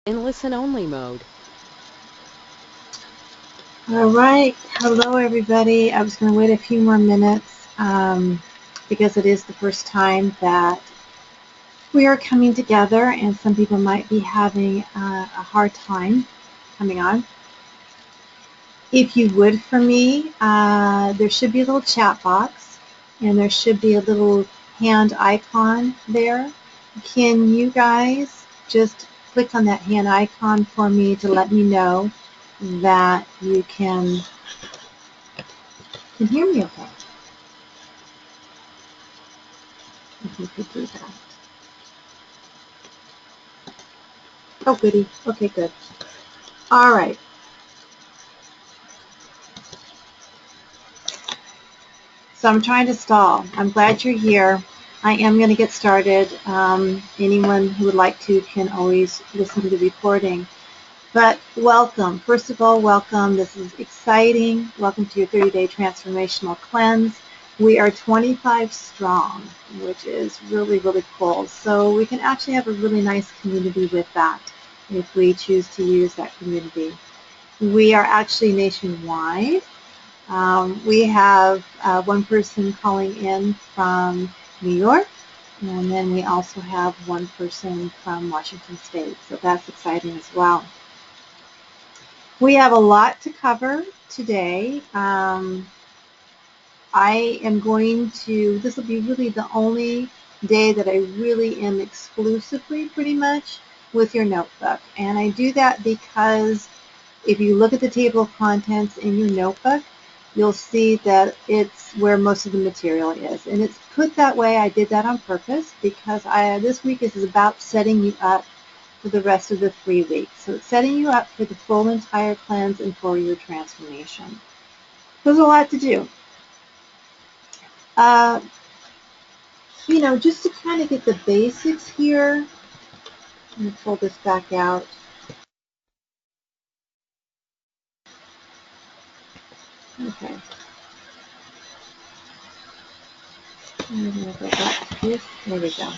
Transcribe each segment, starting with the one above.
in listen-only mode. All right. Hello, everybody. I was going to wait a few more minutes because it is the first time that we are coming together, and some people might be having a hard time coming on. If you would, for me, there should be a little chat box, and there should be a little hand icon there. Can you guys just click on that hand icon for me to let me know that you can hear me okay? If you could do that. Oh, goody. Okay, good. All right. So I'm trying to stall. I'm glad you're here. I am going to get started. Anyone who would like to can always listen to the recording. But welcome. First of all, welcome. This is exciting. Welcome to your 30-day transformational cleanse. We are 25 strong, which is really, really cool. So we can actually have a really nice community with that if we choose to use that community. We are actually nationwide. We have one person calling in from New York, and then we also have one person from Washington State. So that's exciting as well. We have a lot to cover today. I am going to, this will be really the only day that I really am exclusively pretty much with your notebook. And I do that because if you look at the table of contents in your notebook, you'll see that it's where most of the material is. And it's put that way. I did that on purpose because this week is about setting you up for the rest of the 3 weeks. So it's setting you up for the full entire cleanse and for your transformation. There's a lot to do. Uh, just to kind of get the basics here, let me pull this back out. Okay. I'm going to go back to this. There we go.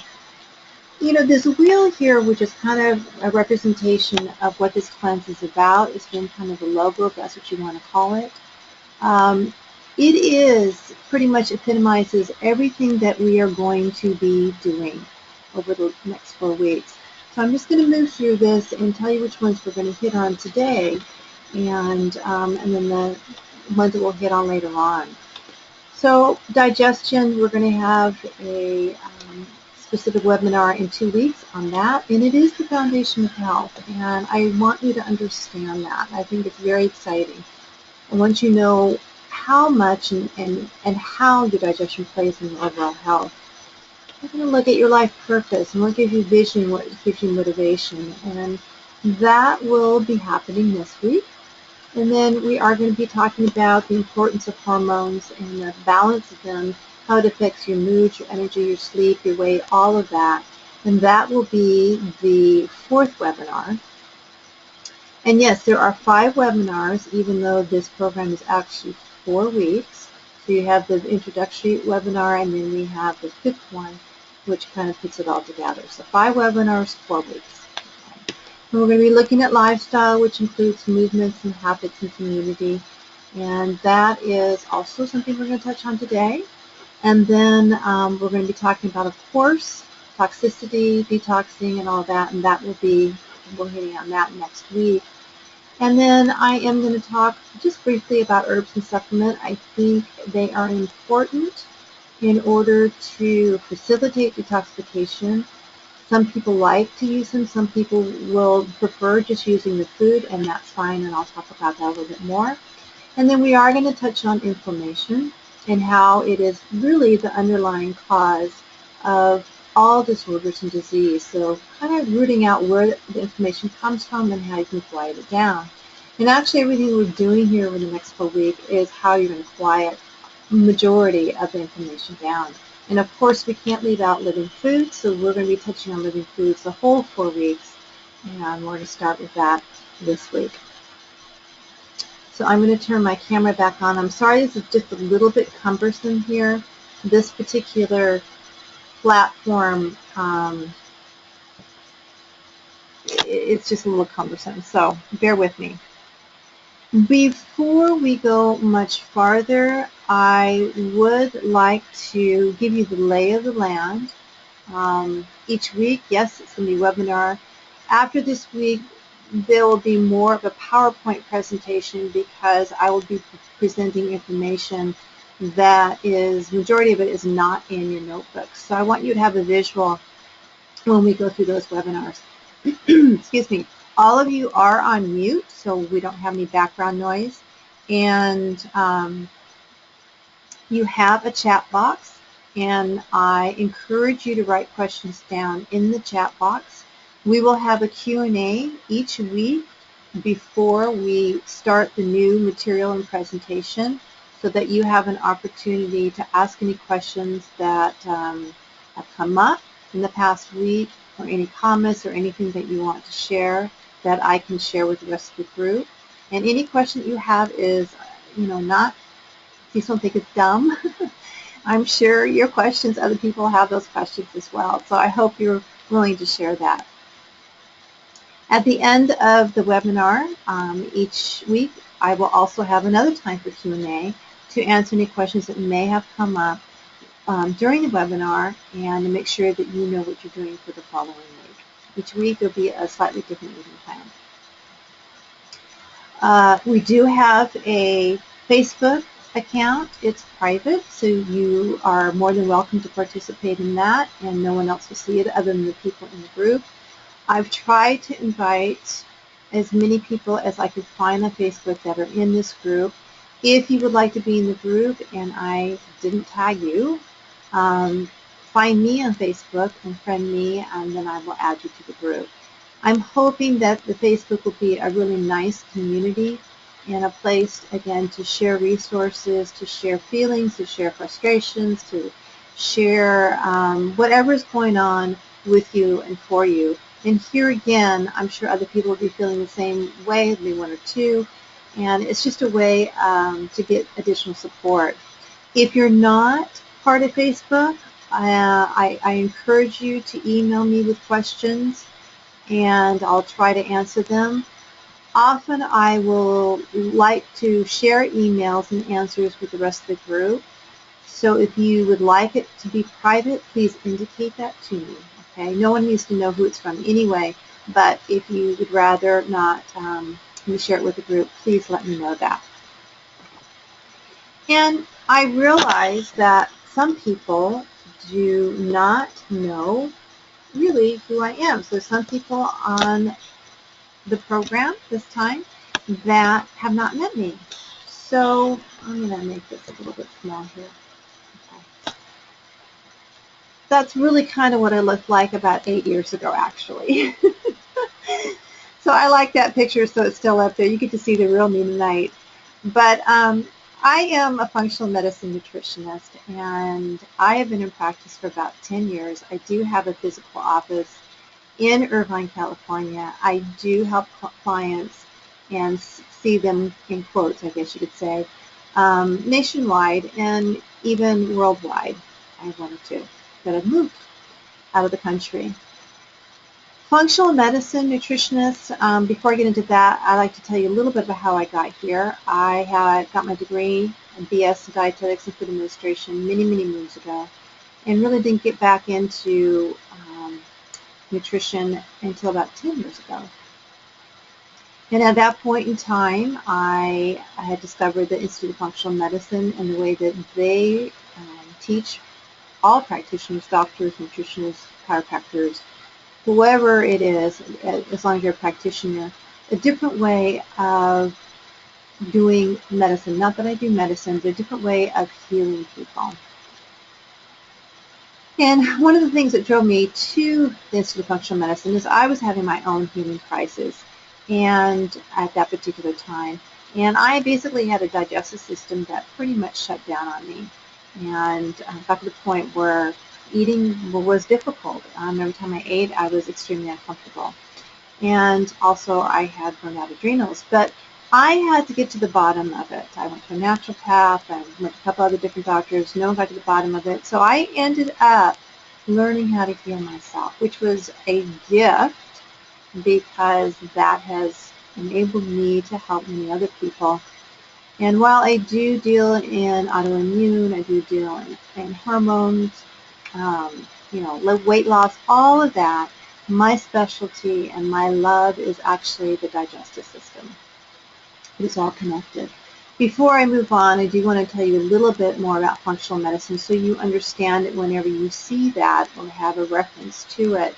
This wheel here, which is kind of a representation of what this cleanse is about, it's been kind of a logo, if that's what you want to call it. It is pretty much epitomizes everything that we are going to be doing over the next 4 weeks. So I'm just going to move through this and tell you which ones we're going to hit on today, and then the ones that we'll hit on later on. So digestion, we're going to have a specific webinar in 2 weeks on that, and it is the foundation of health, and I want you to understand that. I think it's very exciting. And once you know how much and how your digestion plays in your overall health, we're going to look at your life purpose and what gives you vision, what gives you motivation, and that will be happening this week. And then we are going to be talking about the importance of hormones and the balance of them, how it affects your mood, your energy, your sleep, your weight, all of that. And that will be the 4th webinar. And yes, there are 5 webinars, even though this program is actually 4 weeks. So you have the introductory webinar, and then we have the 5th one, which kind of puts it all together. So 5 webinars, 4 weeks. And we're going to be looking at lifestyle, which includes movements and habits and community. And that is also something we're going to touch on today. And then we're going to be talking about, of course, toxicity, detoxing, and all that. And that will be, we're hitting on that next week. And then I am going to talk just briefly about herbs and supplement. I think they are important in order to facilitate detoxification. Some people like to use them. Some people will prefer just using the food, and that's fine, and I'll talk about that a little bit more. And then we are going to touch on inflammation and how it is really the underlying cause of all disorders and disease. So kind of rooting out where the inflammation comes from and how you can quiet it down. And actually everything we're doing here over the next 4 weeks is how you're going to quiet the majority of the inflammation down. And of course, we can't leave out living foods, so we're going to be touching on living foods the whole 4 weeks, and we're going to start with that this week. So I'm going to turn my camera back on. I'm sorry this is just a little bit cumbersome here. This particular platform it's just a little cumbersome. So bear with me. Before we go much farther, I would like to give you the lay of the land. Each week, yes, it's going to be a webinar. After this week, there will be more of a PowerPoint presentation because I will be presenting information that is, majority of it is not in your notebooks. So I want you to have a visual when we go through those webinars. Excuse me. All of you are on mute, so we don't have any background noise. And you have a chat box, and I encourage you to write questions down in the chat box. We will have a Q&A each week before we start the new material and presentation so that you have an opportunity to ask any questions that have come up in the past week, or any comments or anything that you want to share that I can share with the rest of the group. And any question that you have is, please don't think it's dumb. I'm sure your questions, other people have those questions as well. So I hope you're willing to share that. At the end of the webinar, each week, I will also have another time for Q&A to answer any questions that may have come up during the webinar, and to make sure that you know what you're doing for the following week. Each week there will be a slightly different meeting plan. We do have a Facebook account. It's private, so you are more than welcome to participate in that, and no one else will see it other than the people in the group. I've tried to invite as many people as I could find on Facebook that are in this group. If you would like to be in the group and I didn't tag you, find me on Facebook and friend me, and then I will add you to the group. I'm hoping that the Facebook will be a really nice community and a place, again, to share resources, to share feelings, to share frustrations, to share whatever is going on with you and for you. And here again, I'm sure other people will be feeling the same way, maybe one or two, and it's just a way to get additional support. If you're not part of Facebook, I encourage you to email me with questions, and I'll try to answer them. Often I will like to share emails and answers with the rest of the group. So if you would like it to be private, please indicate that to me. Okay? No one needs to know who it's from anyway, but if you would rather not me share it with the group, please let me know that. And I realize that some people do not know really who I am. So some people on the program this time that have not met me. So I'm going to make this a little bit small here. Okay. That's really kind of what I looked like about 8 years ago, actually. So I like that picture, so it's still up there. You get to see the real me tonight. But I am a functional medicine nutritionist, and I have been in practice for about 10 years. I do have a physical office in Irvine, California. I do help clients and see them, in quotes, I guess you could say, nationwide and even worldwide. I have one or two that have moved out of the country. Functional medicine nutritionist, before I get into that, I'd like to tell you a little bit about how I got here. I got my degree in BS in dietetics and food administration many, many moons ago, and really didn't get back into nutrition until about 10 years ago. And at that point in time, I had discovered the Institute of Functional Medicine and the way that they teach all practitioners, doctors, nutritionists, chiropractors, whoever it is, as long as you're a practitioner, a different way of doing medicine. Not that I do medicine, but a different way of healing people. And one of the things that drove me to the Institute of Functional Medicine is I was having my own healing crisis, and at that particular time. And I basically had a digestive system that pretty much shut down on me. And I got to the point where eating was difficult. Every time I ate, I was extremely uncomfortable. And also I had burned out adrenals. But I had to get to the bottom of it. I went to a naturopath, I went to a couple other different doctors, no one got to the bottom of it. So I ended up learning how to heal myself, which was a gift because that has enabled me to help many other people. And while I do deal in autoimmune, I do deal in hormones, weight loss, all of that, my specialty and my love is actually the digestive system. It's all connected. Before I move on, I do want to tell you a little bit more about functional medicine so you understand it whenever you see that or have a reference to it.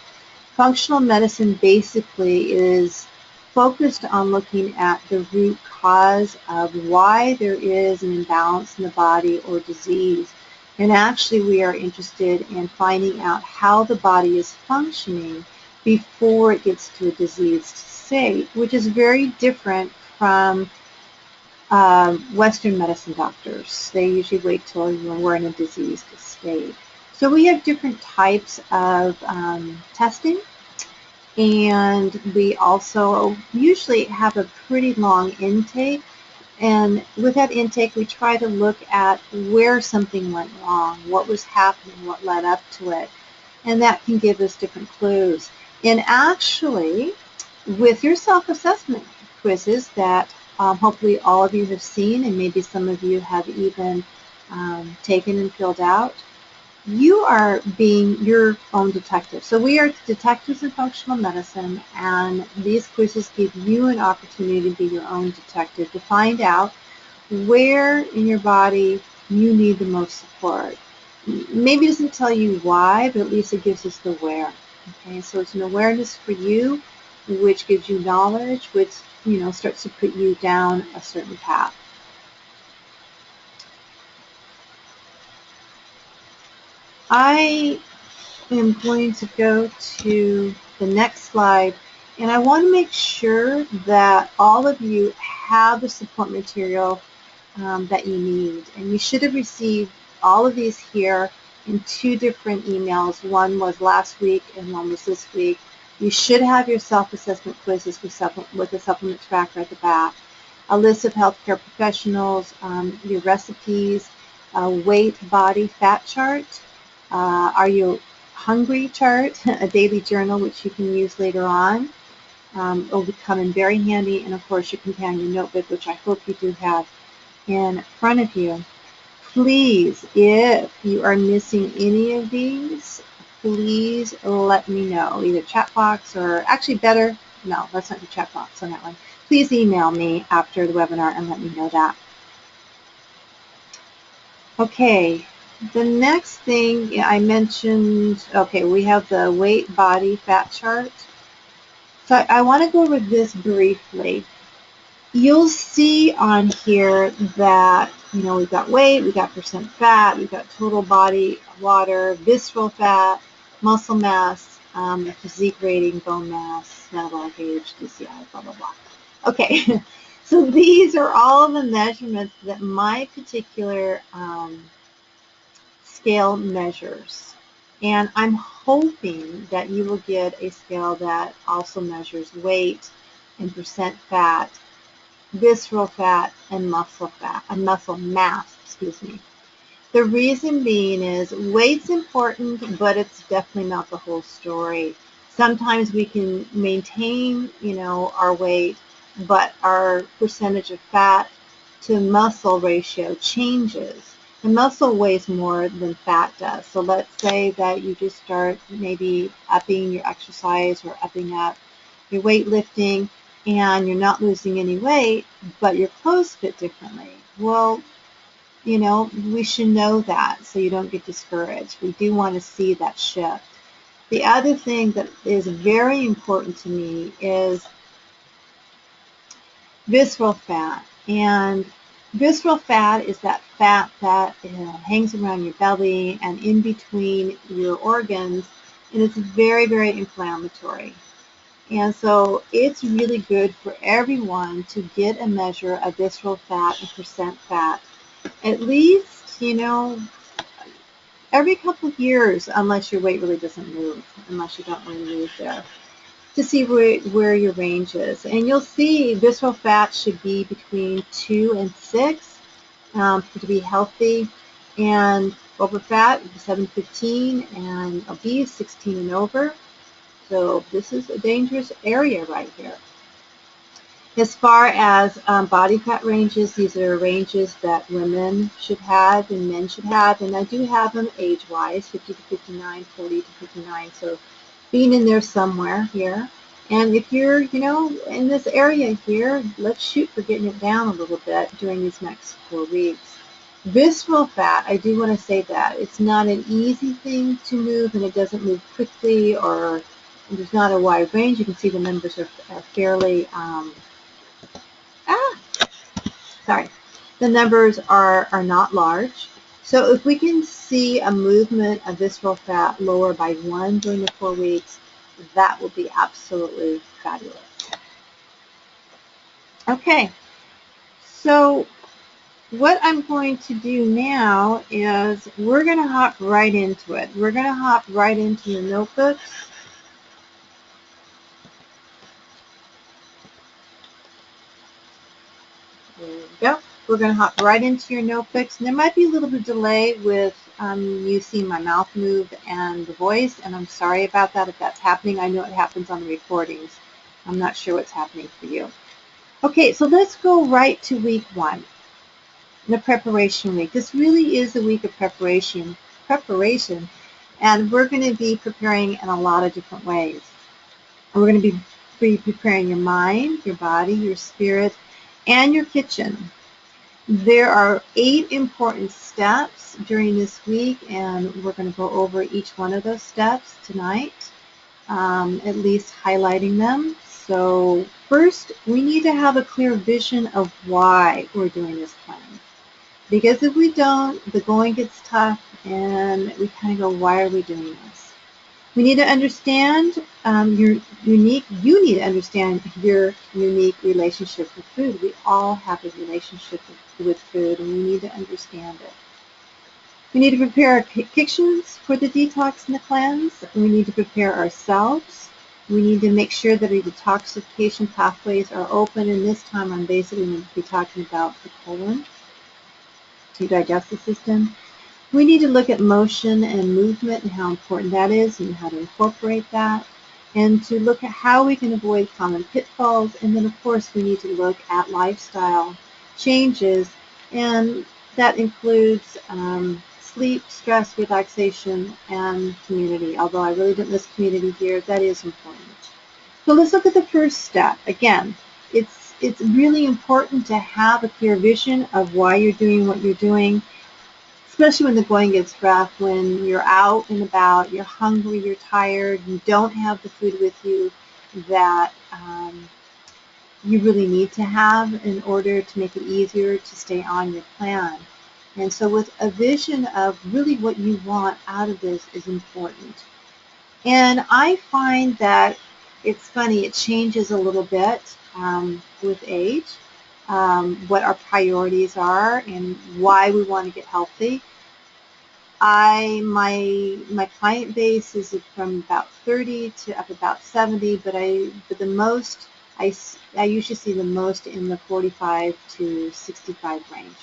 Functional medicine basically is focused on looking at the root cause of why there is an imbalance in the body or disease. And actually we are interested in finding out how the body is functioning before it gets to a diseased state, which is very different from Western medicine doctors. They usually wait till we're in a diseased state. So we have different types of testing, and we also usually have a pretty long intake. And with that intake, we try to look at where something went wrong, what was happening, what led up to it. And that can give us different clues. And actually, with your self-assessment quizzes that hopefully all of you have seen, and maybe some of you have even taken and filled out, you are being your own detective. So we are detectives in functional medicine, and these quizzes give you an opportunity to be your own detective, to find out where in your body you need the most support. Maybe it doesn't tell you why, but at least it gives us the where. Okay, so it's an awareness for you, which gives you knowledge, which starts to put you down a certain path. I am going to go to the next slide, and I want to make sure that all of you have the support material that you need. And you should have received all of these here in 2 different emails. One was last week and one was this week. You should have your self-assessment quizzes with a supplement tracker at the back, a list of healthcare professionals, your recipes, a weight, body, fat chart, are you hungry chart, a daily journal which you can use later on. It will come in very handy, and of course your companion notebook, which I hope you do have in front of you. Please, if you are missing any of these, please let me know, either chat box or actually better, no, let's not do chat box on that one. Please email me after the webinar and let me know that. Okay, the next thing I mentioned, okay, we have the weight, body, fat chart. So I want to go over this briefly. You'll see on here that, we've got weight, we've got percent fat, we've got total body water, visceral fat, muscle mass, physique rating, bone mass, metabolic age, DCI, blah, blah, blah. Okay, so these are all the measurements that my particular scale measures. And I'm hoping that you will get a scale that also measures weight and percent fat, visceral fat, and muscle mass, excuse me. The reason being is weight's important, but it's definitely not the whole story. Sometimes we can maintain, our weight, but our percentage of fat to muscle ratio changes. And muscle weighs more than fat does. So let's say that you just start maybe upping your exercise or upping up your weightlifting, and you're not losing any weight, but your clothes fit differently. Well, we should know that so you don't get discouraged. We do want to see that shift. The other thing that is very important to me is visceral fat. And visceral fat is that fat that hangs around your belly and in between your organs, and it's very, very inflammatory. And so it's really good for everyone to get a measure of visceral fat and percent fat, at least, every couple of years, unless your weight really doesn't move, unless you don't really move there, to see where your range is. And you'll see visceral fat should be between 2 and 6 to be healthy, and over fat 7-15, and obese 16 and over. So this is a dangerous area right here. As far as body fat ranges, these are ranges that women should have and men should have, and I do have them age-wise, 50 to 59, 40 to 59, so being in there somewhere here. And if you're, in this area here, let's shoot for getting it down a little bit during these next 4 weeks. Visceral fat, I do want to say that. It's not an easy thing to move, and it doesn't move quickly, or there's not a wide range. You can see the numbers are fairly sorry, the numbers are not large. So if we can see a movement of visceral fat lower by 1 during the 4 weeks, that will be absolutely fabulous. Okay, so what I'm going to do now is we're going to hop right into it. We're going to hop right into your notebooks. There we go. We're going to hop right into your notebooks. And there might be a little bit of delay with you seeing my mouth move and the voice, and I'm sorry about that if that's happening. I know it happens on the recordings. I'm not sure what's happening for you. Okay, so let's go right to week 1, the preparation week. This really is a week of preparation, and we're going to be preparing in a lot of different ways. And we're going to be preparing your mind, your body, your spirit, and your kitchen. There are 8 important steps during this week, and we're going to go over each one of those steps tonight, at least highlighting them. So first, we need to have a clear vision of why we're doing this plan. Because if we don't, the going gets tough, and we kind of go, why are we doing this? We need to understand you need to understand your unique relationship with food. We all have a relationship with food, and we need to understand it. We need to prepare our kitchens for the detox and the cleanse. We need to prepare ourselves. We need to make sure that our detoxification pathways are open, and this time I'm basically going to be talking about the colon, the digestive system. We need to look at motion and movement and how important that is and how to incorporate that, and to look at how we can avoid common pitfalls. And then, of course, we need to look at lifestyle changes, and that includes sleep, stress, relaxation, and community. Although I really didn't list community here, that is important. So let's look at the first step. Again, it's really important to have a clear vision of why you're doing what you're doing, especially when the going gets rough, when you're out and about, you're hungry, you're tired, you don't have the food with you that you really need to have in order to make it easier to stay on your plan. And so with a vision of really what you want out of this is important. And I find that it's funny, it changes a little bit with age. What our priorities are and why we want to get healthy. My client base is from about 30 to up about 70, but the most I usually see the most in the 45 to 65 range.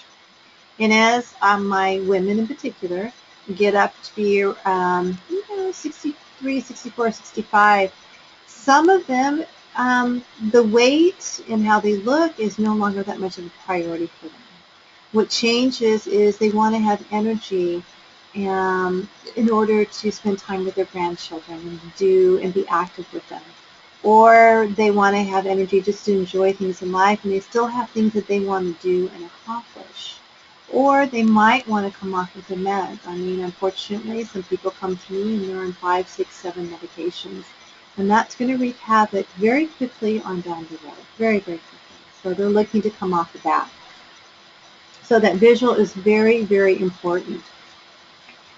And as my women in particular get up to be 63, 64, 65, some of them the weight and how they look is no longer that much of a priority for them. What changes is they want to have energy in order to spend time with their grandchildren and be active with them. Or they want to have energy just to enjoy things in life, and they still have things that they want to do and accomplish. Or they might want to come off of the meds. I mean, unfortunately, some people come to me and they're on 5, 6, 7 medications. And that's going to wreak havoc very quickly on down the road, very, very quickly. So they're looking to come off of that. So that visual is very, very important.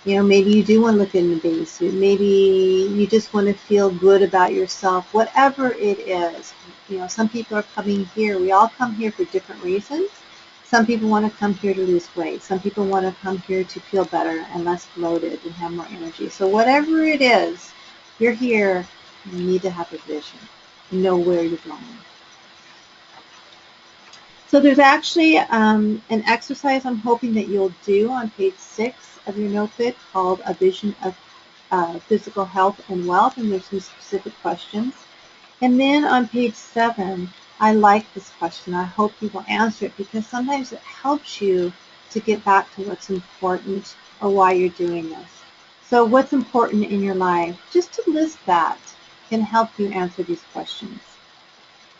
Maybe you do want to look in the bathing suit. Maybe you just want to feel good about yourself, whatever it is. Some people are coming here. We all come here for different reasons. Some people want to come here to lose weight. Some people want to come here to feel better and less bloated and have more energy. So whatever it is, you're here. You need to have a vision. Know where you're going. So there's actually an exercise I'm hoping that you'll do on page 6 of your notebook called A Vision of physical health and wealth, and there's some specific questions. And then on page 7, I like this question. I hope you will answer it because sometimes it helps you to get back to what's important or why you're doing this. So what's important in your life? Just to list that can help you answer these questions.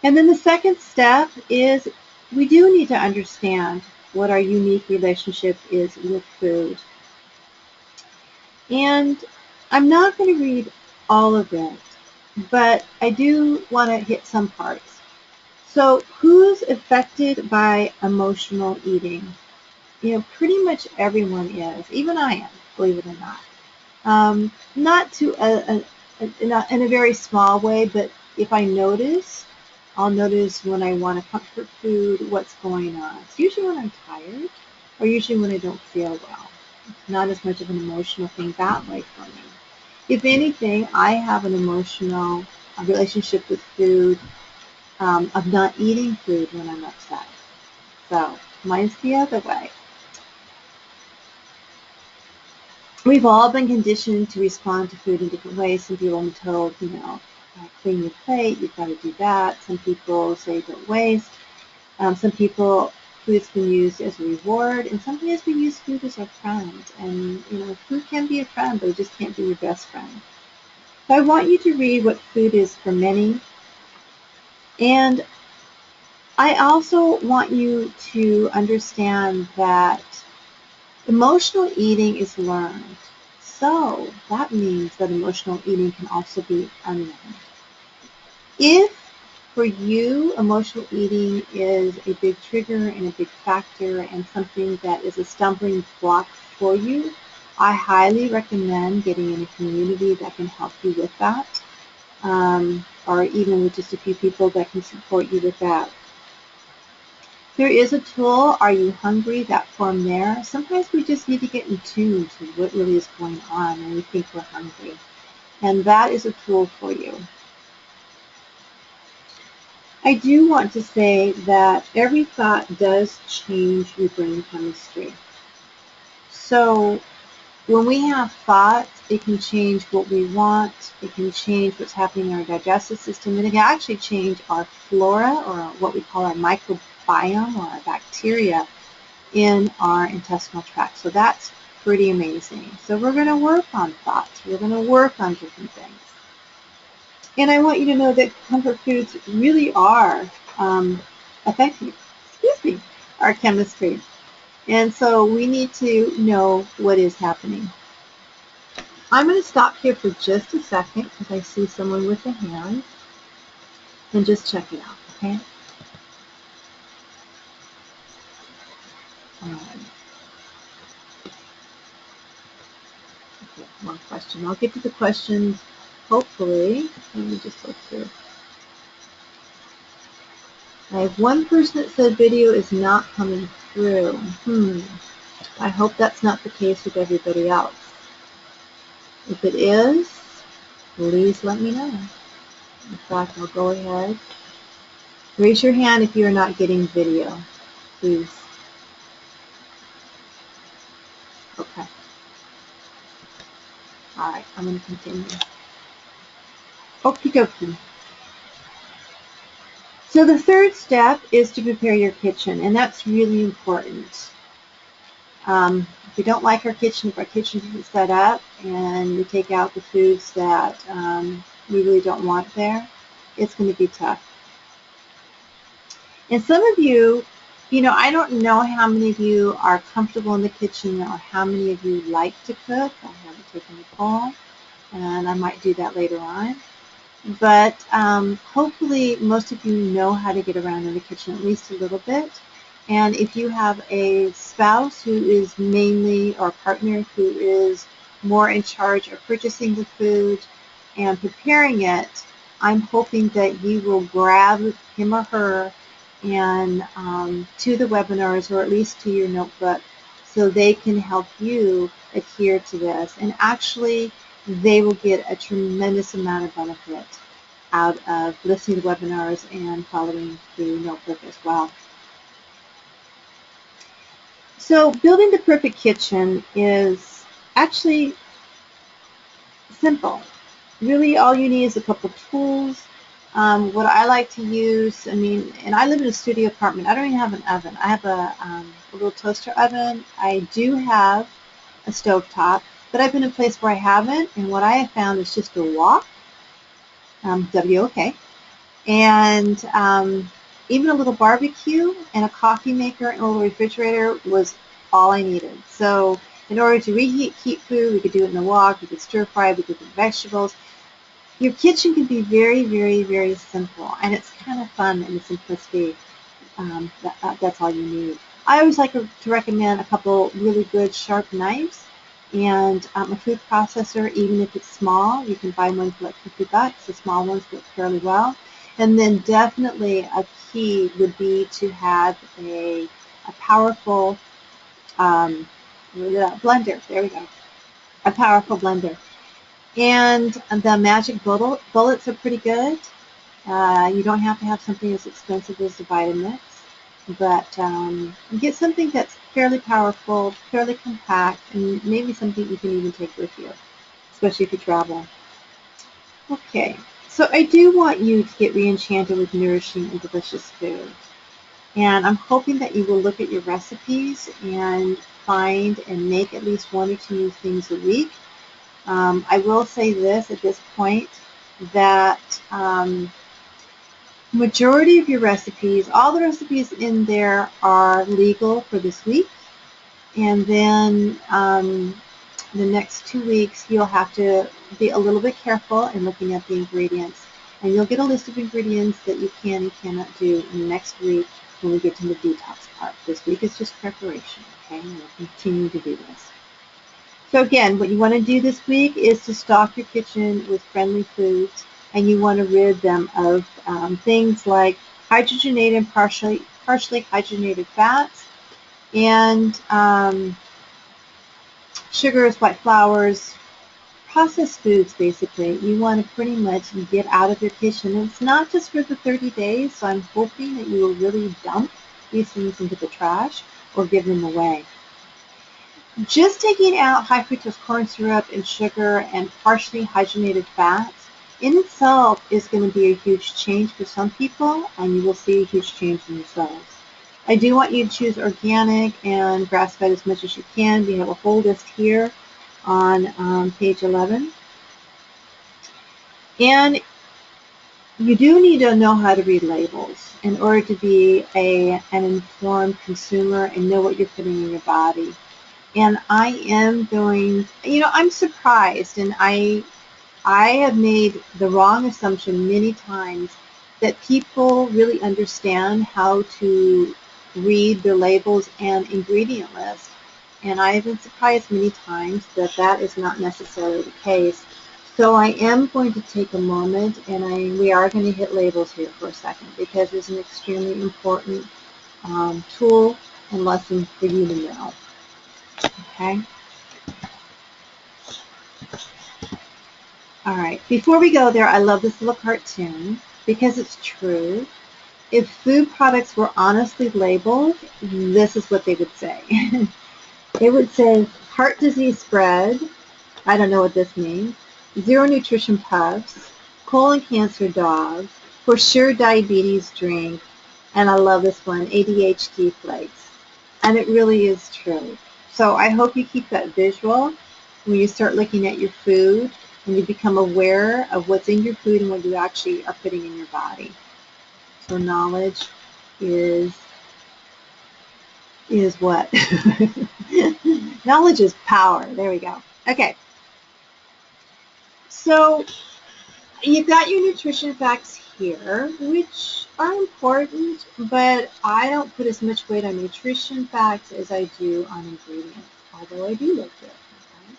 And then the second step is we do need to understand what our unique relationship is with food. And I'm not going to read all of it, but I do want to hit some parts. So who's affected by emotional eating? Pretty much everyone is. Even I am, believe it or not. Not in a very small way, but if I notice, I'll notice when I want a comfort food, what's going on. It's usually when I'm tired or usually when I don't feel well. It's not as much of an emotional thing that way for me. If anything, I have an emotional relationship with food of not eating food when I'm upset. So mine's the other way. We've all been conditioned to respond to food in different ways. Some people have been told, clean your plate, you've got to do that. Some people say don't waste. Some people, food's been used as a reward, and sometimes we use food as our friend. And, food can be a friend, but it just can't be your best friend. So I want you to read what food is for many. And I also want you to understand that emotional eating is learned. So that means that emotional eating can also be unlearned. If for you emotional eating is a big trigger and a big factor and something that is a stumbling block for you, I highly recommend getting in a community that can help you with that, or even with just a few people that can support you with that. There is a tool, Are You Hungry? That form there. Sometimes we just need to get in tune to what really is going on when we think we're hungry. And that is a tool for you. I do want to say that every thought does change your brain chemistry. So when we have thoughts, it can change what we want, it can change what's happening in our digestive system, and it can actually change our flora, or what we call our microbiome, or our bacteria in our intestinal tract. So that's pretty amazing. So we're going to work on thoughts. We're going to work on different things. And I want you to know that comfort foods really are affecting, our chemistry. And so we need to know what is happening. I'm going to stop here for just a second because I see someone with a hand, and just check it out, okay? Okay, one question. I'll get to the questions, hopefully. Let me just look through. I have one person that said video is not coming through. I hope that's not the case with everybody else. If it is, please let me know. In fact, I'll go ahead. Raise your hand if you are not getting video, please. Okay. All right, I'm going to continue. Okie dokie. So the third step is to prepare your kitchen, and that's really important. If we don't like our kitchen, if our kitchen isn't set up, and we take out the foods that we really don't want there, it's going to be tough. And some of you, I don't know how many of you are comfortable in the kitchen or how many of you like to cook. I haven't taken the poll, and I might do that later on. But hopefully most of you know how to get around in the kitchen at least a little bit. And if you have a spouse who is mainly, or partner who is more in charge of purchasing the food and preparing it, I'm hoping that you will grab him or her and to the webinars, or at least to your notebook, so they can help you adhere to this. And actually, they will get a tremendous amount of benefit out of listening to webinars and following the notebook as well. So building the perfect kitchen is actually simple. Really, all you need is a couple tools. What I like to use, and I live in a studio apartment. I don't even have an oven. I have a little toaster oven. I do have a stovetop, but I've been in a place where I haven't, and what I have found is just a wok, W-O-K, and even a little barbecue and a coffee maker and a little refrigerator was all I needed. So in order to reheat food, we could do it in the wok, we could stir fry, we could do vegetables. Your kitchen can be very, very, very simple, and it's kind of fun in the simplicity. That's all you need. I always like to recommend a couple really good sharp knives and a food processor, even if it's small. You can buy one for like $50. The small ones work fairly well. And then definitely a key would be to have a powerful blender. There we go. A powerful blender. And the magic bullets are pretty good. You don't have to have something as expensive as the Vitamix, but get something that's fairly powerful, fairly compact, and maybe something you can even take with you, especially if you travel. Okay, so I do want you to get re-enchanted with nourishing and delicious food. And I'm hoping that you will look at your recipes and find and make at least one or two new things a week. I will say this at this point, that majority of your recipes, all the recipes in there are legal for this week. And then the next 2 weeks, you'll have to be a little bit careful in looking at the ingredients. And you'll get a list of ingredients that you can and cannot do in the next week when we get to the detox part. This week is just preparation, okay? And we'll continue to do this. So again, what you want to do this week is to stock your kitchen with friendly foods, and you want to rid them of things like hydrogenated and partially hydrogenated fats, and sugars, white flours, processed foods. Basically, you want to pretty much get out of your kitchen. And it's not just for the 30 days, so I'm hoping that you will really dump these things into the trash or give them away. Just taking out high fructose corn syrup and sugar and partially hydrogenated fats in itself is going to be a huge change for some people, and you will see a huge change in yourselves. I do want you to choose organic and grass-fed as much as you can. We have a whole list here on page 11. And you do need to know how to read labels in order to be an informed consumer and know what you're putting in your body. And I am going, I'm surprised, and I have made the wrong assumption many times that people really understand how to read their labels and ingredient lists. And I have been surprised many times that that is not necessarily the case. So I am going to take a moment, and we are going to hit labels here for a second, because it's an extremely important tool and lesson for you to know. Okay. All right. Before we go there, I love this little cartoon because it's true. If food products were honestly labeled, this is what they would say. They would say heart disease spread. I don't know what this means. Zero nutrition puffs. Colon cancer dogs. For sure diabetes drink. And I love this one, ADHD flakes. And it really is true. So I hope you keep that visual when you start looking at your food, and you become aware of what's in your food and what you actually are putting in your body. So knowledge is what? Knowledge is power. There we go. Okay. So you've got your nutrition facts here, which are important, but I don't put as much weight on nutrition facts as I do on ingredients, although I do look good. Okay?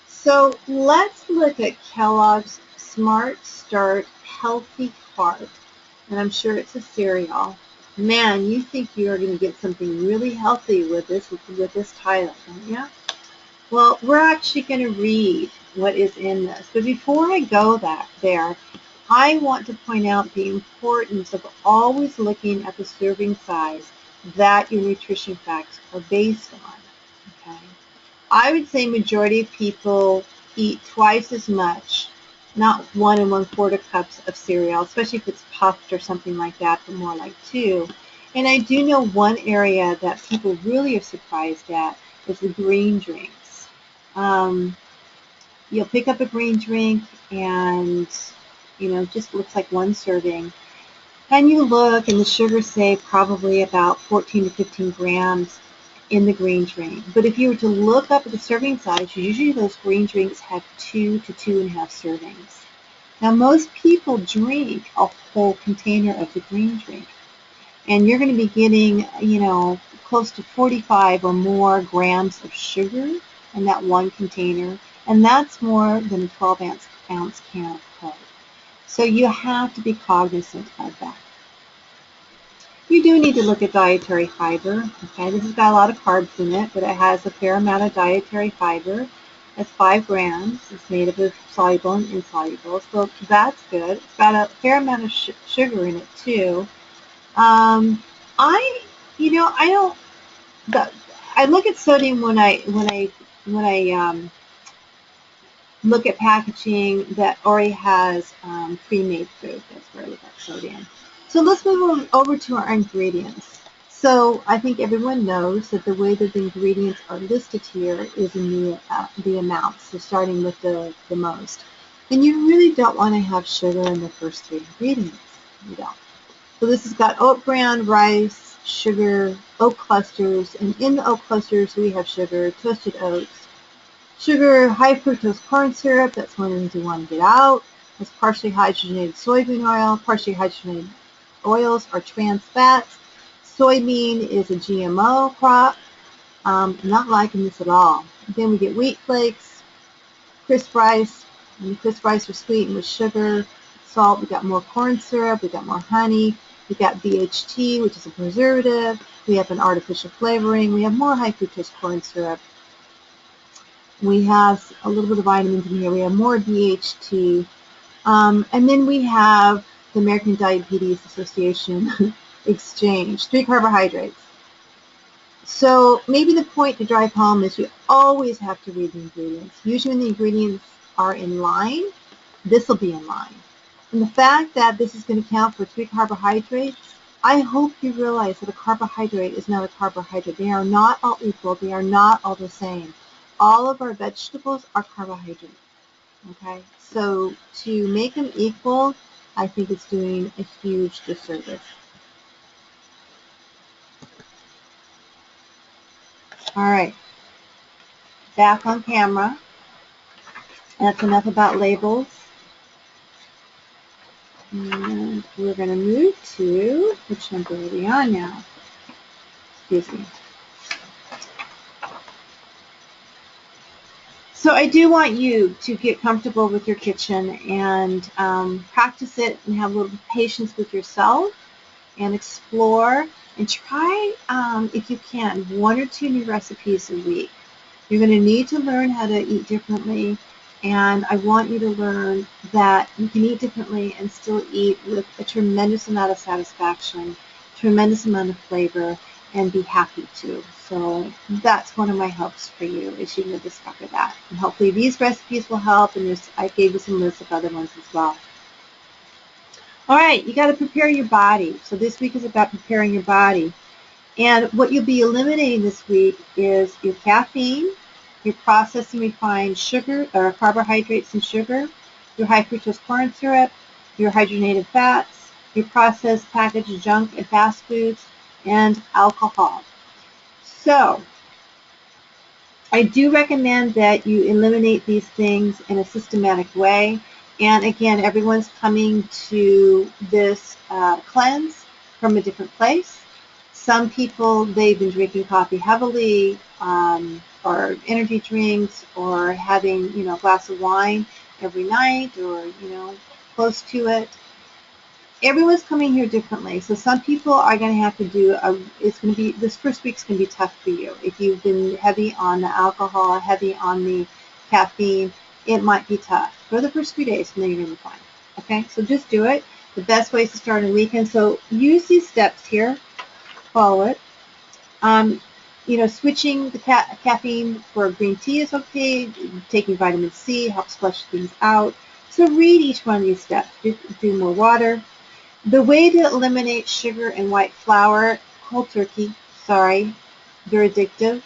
So let's look at Kellogg's Smart Start Healthy Heart, and I'm sure it's a cereal. Man, you think you are going to get something really healthy with this title, don't you? Well, we're actually going to read what is in this. But before I go there, I want to point out the importance of always looking at the serving size that your nutrition facts are based on. Okay? I would say majority of people eat twice as much, not 1 1/4 cups of cereal, especially if it's puffed or something like that, but more like 2. And I do know one area that people really are surprised at is the green drinks. You'll pick up a green drink and, just looks like one serving. And you look, and the sugars say probably about 14 to 15 grams in the green drink. But if you were to look up at the serving size, usually those green drinks have 2 to 2.5 servings. Now, most people drink a whole container of the green drink, and you're going to be getting, close to 45 or more grams of sugar in that one container, and that's more than a 12-ounce can of Coke. So you have to be cognizant of that. You do need to look at dietary fiber. Okay, this has got a lot of carbs in it, but it has a fair amount of dietary fiber. It's 5 grams. It's made up of soluble and insoluble, so that's good. It's got a fair amount of sugar in it too. I don't. I look at sodium when I look at packaging that already has pre-made food. That's where I look at sodium. So let's move over to our ingredients. So I think everyone knows that the way that the ingredients are listed here is in the amounts, so starting with the most. And you really don't want to have sugar in the first 3 ingredients. You don't. So this has got oat bran, rice, sugar, oat clusters, and in the oat clusters we have sugar, toasted oats, sugar, high fructose corn syrup, that's one of the things you want to get out. It's partially hydrogenated soybean oil, partially hydrogenated oils are trans fats. Soybean is a GMO crop. Not liking this at all. Then we get wheat flakes, crisp rice, and the crisp rice are sweetened with sugar, salt. We got more corn syrup, we got more honey, we got BHT, which is a preservative, we have an artificial flavoring, we have more high fructose corn syrup. We have a little bit of vitamins in here. We have more DHT. And then we have the American Diabetes Association exchange, 3 carbohydrates. So maybe the point to drive home is you always have to read the ingredients. Usually when the ingredients are in line, this will be in line. And the fact that this is going to count for 3 carbohydrates, I hope you realize that a carbohydrate is not a carbohydrate. They are not all equal. They are not all the same. All of our vegetables are carbohydrates. Okay, so to make them equal, I think it's doing a huge disservice. All right, back on camera. That's enough about labels. And we're going to move to, which number are we on now? Excuse me. So I do want you to get comfortable with your kitchen and practice it and have a little patience with yourself and explore and try, if you can, 1 or 2 new recipes a week. You're going to need to learn how to eat differently, and I want you to learn that you can eat differently and still eat with a tremendous amount of satisfaction, tremendous amount of flavor, and be happy too. So that's one of my hopes for you, is you're going to discover that. And hopefully these recipes will help, and I gave you some lists of other ones as well. All right, you got to prepare your body. So this week is about preparing your body. And what you'll be eliminating this week is your caffeine, your processed and refined sugar, or carbohydrates and sugar, your high fructose corn syrup, your hydrogenated fats, your processed packaged junk and fast foods, and alcohol. So I do recommend that you eliminate these things in a systematic way. And again, everyone's coming to this cleanse from a different place. Some people, they've been drinking coffee heavily, or energy drinks, or having, a glass of wine every night, or, close to it. Everyone's coming here differently. So some people are going to have to do, this first week's going to be tough for you. If you've been heavy on the alcohol, heavy on the caffeine, it might be tough for the first few days, and then you're going to be fine. Okay, so just do it. The best way is to start on a weekend. So use these steps here, follow it. Switching the caffeine for green tea is okay. Taking vitamin C helps flush things out. So read each one of these steps. Do more water. The way to eliminate sugar and white flour, cold turkey. Sorry, they're addictive.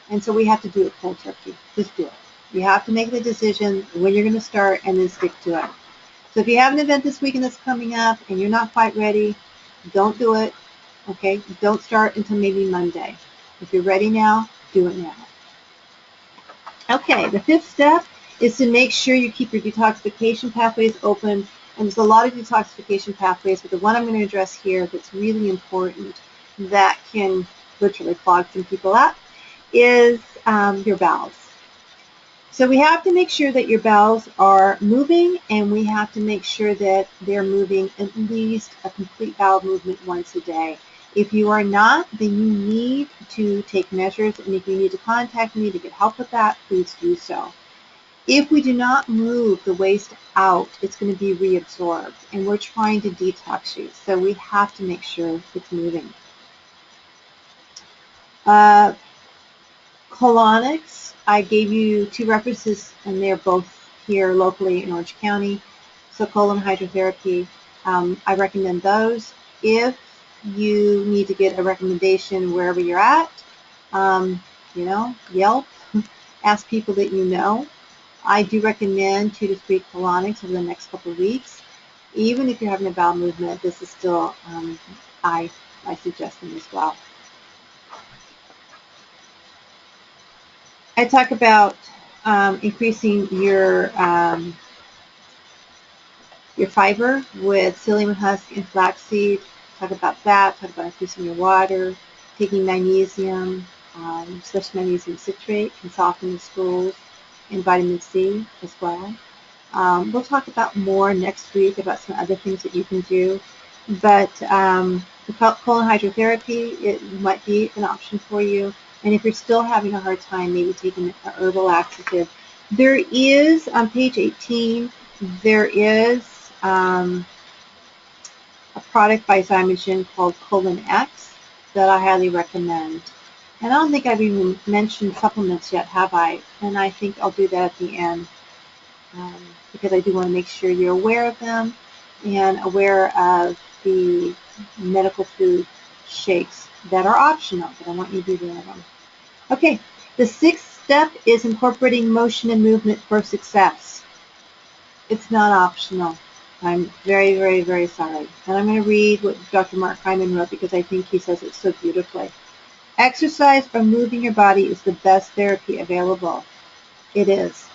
And so we have to do it cold turkey. Just do it. You have to make the decision when you're going to start and then stick to it. So if you have an event this weekend that's coming up and you're not quite ready, don't do it. Okay? Don't start until maybe Monday. If you're ready now, do it now. Okay, the fifth step is to make sure you keep your detoxification pathways open. And there's a lot of detoxification pathways, but the one I'm going to address here that's really important that can literally clog some people up is your bowels. So we have to make sure that your bowels are moving, and we have to make sure that they're moving at least a complete bowel movement once a day. If you are not, then you need to take measures, and if you need to contact me to get help with that, please do so. If we do not move the waste out, it's going to be reabsorbed, and we're trying to detox you, so we have to make sure it's moving. Colonics, I gave you 2 references, and they're both here locally in Orange County. So colon hydrotherapy, I recommend those. If you need to get a recommendation wherever you're at, Yelp, ask people that you know. I do recommend 2 to 3 colonics over the next couple of weeks. Even if you're having a bowel movement, this is still, I suggest them as well. I talk about increasing your fiber with psyllium husk and flaxseed. Talk about that. Talk about increasing your water, taking magnesium, especially magnesium citrate, can soften the stools, and vitamin C as well. We'll talk about more next week about some other things that you can do. But the colon hydrotherapy, it might be an option for you. And if you're still having a hard time, maybe taking an herbal laxative. There is, on page 18, there is a product by Zymogen called Colon X that I highly recommend. And I don't think I've even mentioned supplements yet, have I? And I think I'll do that at the end because I do want to make sure you're aware of them and aware of the medical food shakes that are optional, but I want you to be aware of them. Okay, the 6th step is incorporating motion and movement for success. It's not optional. I'm very, very, very sorry. And I'm going to read what Dr. Mark Hyman wrote because I think he says it so beautifully. Exercise or moving your body is the best therapy available. It is.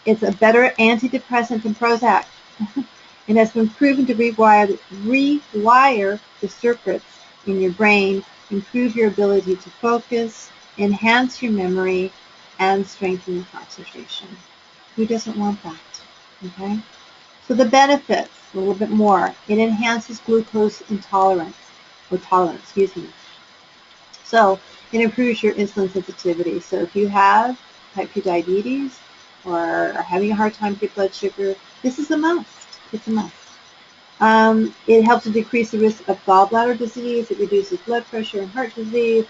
It's a better antidepressant than Prozac. It has been proven to rewire the circuits in your brain, improve your ability to focus, enhance your memory, and strengthen your concentration. Who doesn't want that? Okay? So the benefits, a little bit more. It enhances glucose tolerance. So it improves your insulin sensitivity. So if you have type 2 diabetes or are having a hard time with your blood sugar, this is a must. It's a must. It helps to decrease the risk of gallbladder disease. It reduces blood pressure and heart disease.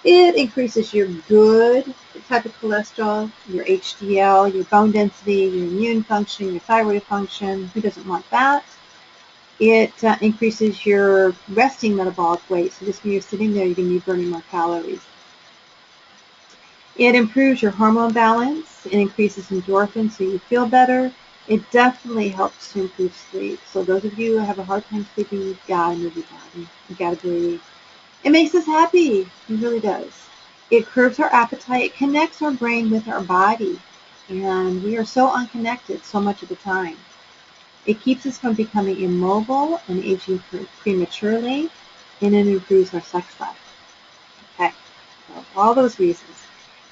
It increases your good type of cholesterol, your HDL, your bone density, your immune function, your thyroid function. Who doesn't want that? It increases your resting metabolic weight. So just when you're sitting there, you're going to be burning more calories. It improves your hormone balance. It increases endorphins so you feel better. It definitely helps to improve sleep. So those of you who have a hard time sleeping, you've got to move your body. You've got to breathe. It makes us happy. It really does. It curbs our appetite. It connects our brain with our body. And we are so unconnected so much of the time. It keeps us from becoming immobile and aging prematurely. And it improves our sex life. Okay. So all those reasons.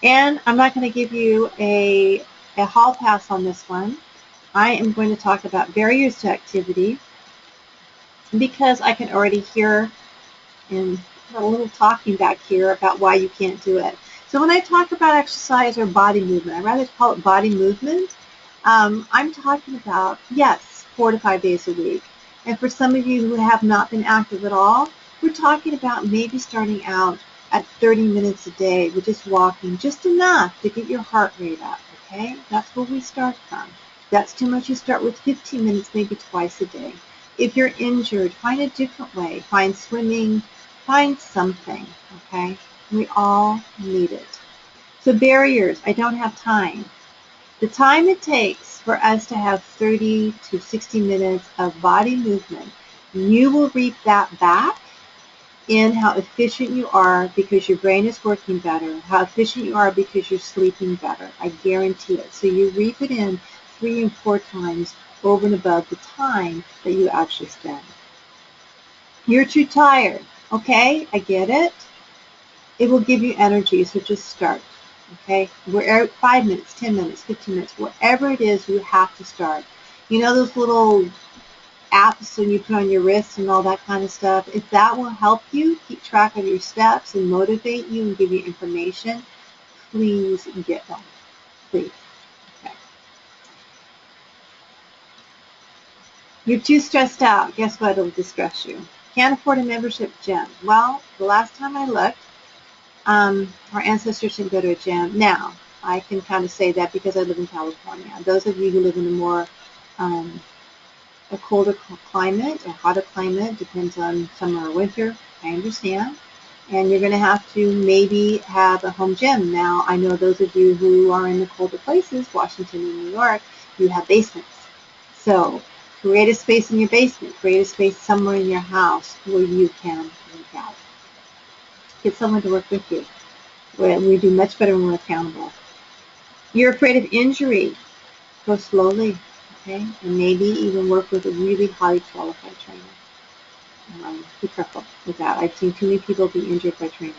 And I'm not going to give you a hall pass on this one. I am going to talk about barriers to activity because I can already hear and a little talking back here about why you can't do it. So when I talk about exercise or body movement, I'd rather call it body movement. I'm talking about, yes, 4 to 5 days a week. And for some of you who have not been active at all, we're talking about maybe starting out at 30 minutes a day with just walking, just enough to get your heart rate up, okay? That's where we start from. If that's too much, you start with 15 minutes, maybe twice a day. If you're injured, find a different way. Find swimming, find something, okay? We all need it. So barriers, I don't have time. The time it takes for us to have 30 to 60 minutes of body movement, you will reap that back in how efficient you are because your brain is working better, how efficient you are because you're sleeping better. I guarantee it. So you reap it in 3 and 4 times over and above the time that you actually spend. You're too tired. Okay, I get it. It will give you energy, so just start. Okay, we're 5 minutes, 10 minutes, 15 minutes, whatever it is, you have to start. You know those little apps when you put on your wrist and all that kind of stuff? If that will help you keep track of your steps and motivate you and give you information, please get them. Please. Okay. You're too stressed out. Guess what? It'll distress you. Can't afford a membership gym. Well, the last time I looked, our ancestors didn't go to a gym. Now, I can kind of say that because I live in California. Those of you who live in a more a colder climate, a hotter climate, depends on summer or winter, I understand. And you're going to have to maybe have a home gym. Now, I know those of you who are in the colder places, Washington and New York, you have basements. So create a space in your basement. Create a space somewhere in your house where you can work out. Get someone to work with you. We do much better when we're accountable. You're afraid of injury. Go slowly, okay? And maybe even work with a really highly qualified trainer. Be careful with that. I've seen too many people be injured by trainers.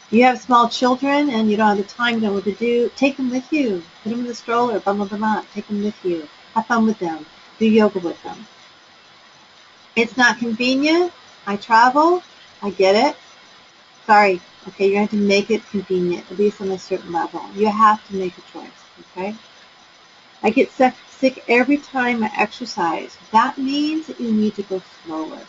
You have small children and you don't have the time, you don't know what to do. Take them with you. Put them in the stroller, bundle them up. Take them with you. Have fun with them. Do yoga with them. It's not convenient. I travel. I get it. Sorry. Okay, you're going to have to make it convenient, at least on a certain level. You have to make a choice, okay? I get sick every time I exercise. That means that you need to go slower,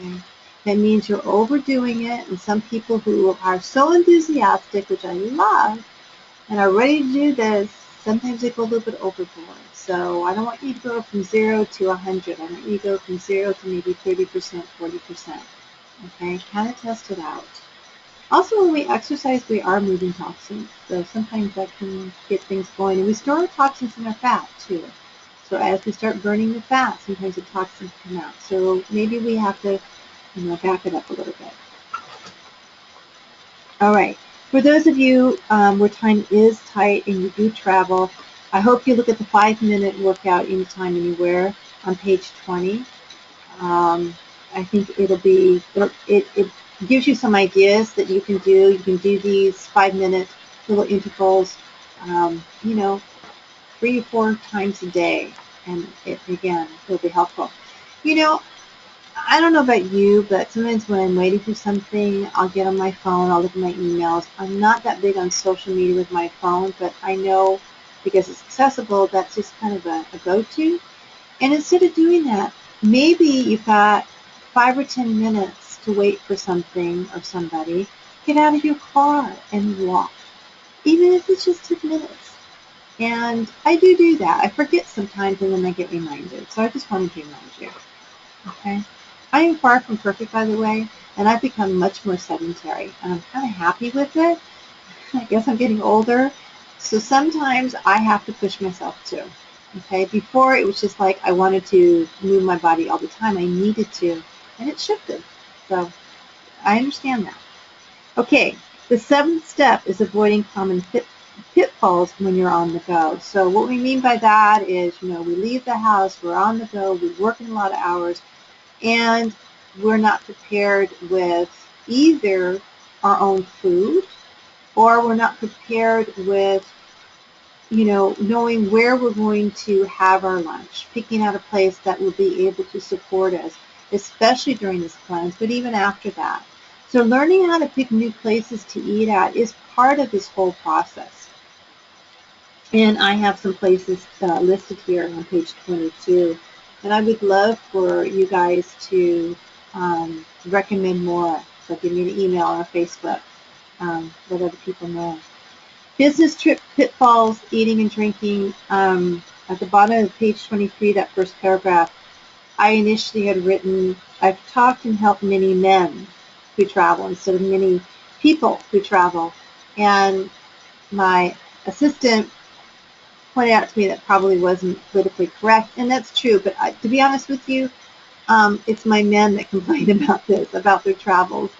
okay? That means you're overdoing it, and some people who are so enthusiastic, which I love, and are ready to do this, sometimes they go a little bit overboard. So I don't want you to go from 0 to 100. I want you to go from 0 to maybe 30%, 40%, okay? Kind of test it out. Also, when we exercise, we are moving toxins, so sometimes that can get things going. And we store toxins in our fat, too. So as we start burning the fat, sometimes the toxins come out. So maybe we have to, back it up a little bit. All right. For those of you where time is tight and you do travel, I hope you look at the 5-minute workout anytime, anywhere on page 20. I think it gives you some ideas that you can do. You can do these 5-minute little intervals, 3 or 4 times a day, and it'll be helpful. I don't know about you, but sometimes when I'm waiting for something, I'll get on my phone, I'll look at my emails. I'm not that big on social media with my phone, but I know because it's accessible, that's just kind of a go-to. And instead of doing that, maybe you've got 5 or 10 minutes to wait for something or somebody. Get out of your car and walk, even if it's just 10 minutes. And I do that. I forget sometimes and then I get reminded. So I just wanted to remind you. Okay? I am far from perfect, by the way, and I've become much more sedentary. And I'm kind of happy with it. I guess I'm getting older. So sometimes I have to push myself too. Okay, before it was just like I wanted to move my body all the time. I needed to, and it shifted. So I understand that. Okay, the 7th step is avoiding common pitfalls when you're on the go. So what we mean by that is, we leave the house, we're on the go, we work in a lot of hours, and we're not prepared with either our own food or we're not prepared with knowing where we're going to have our lunch, picking out a place that will be able to support us, especially during this cleanse, but even after that. So learning how to pick new places to eat at is part of this whole process. And I have some places listed here on page 22. And I would love for you guys to recommend more. So give me an email or a Facebook. Let other people know. Business trip pitfalls, eating and drinking. At the bottom of page 23, that first paragraph, I initially had written, I've talked and helped many men who travel instead of many people who travel. And my assistant pointed out to me that probably wasn't politically correct, and that's true. But to be honest with you, it's my men that complain about this, about their travels,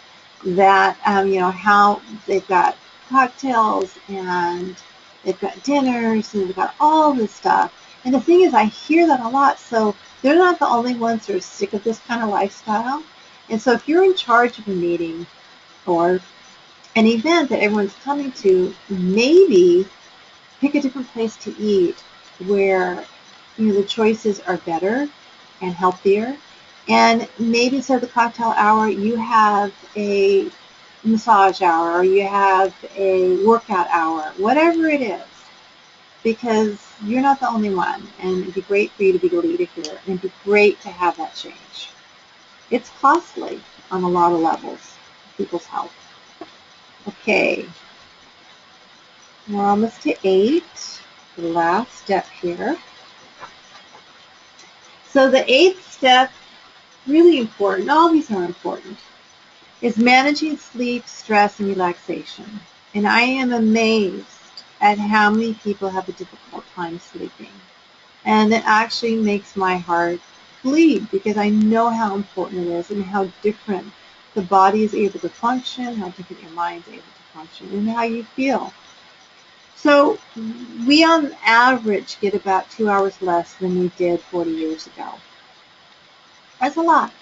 that how they've got cocktails and they've got dinners and they've got all this stuff. And the thing is, I hear that a lot. So they're not the only ones who are sick of this kind of lifestyle. And so if you're in charge of a meeting or an event that everyone's coming to, maybe pick a different place to eat where the choices are better and healthier. And maybe instead of the cocktail hour, you have a massage hour or you have a workout hour, whatever it is, because you're not the only one. And it'd be great for you to be the leader here, and it'd be great to have that change. It's costly on a lot of levels, people's health. Okay, we're almost to 8, the last step here. So the 8th step, really important, all these are important, is managing sleep, stress, and relaxation. And I am amazed at how many people have a difficult time sleeping. And it actually makes my heart bleed because I know how important it is and how different the body is able to function, how different your mind is able to function, and how you feel. So we on average get about 2 hours less than we did 40 years ago. That's a lot.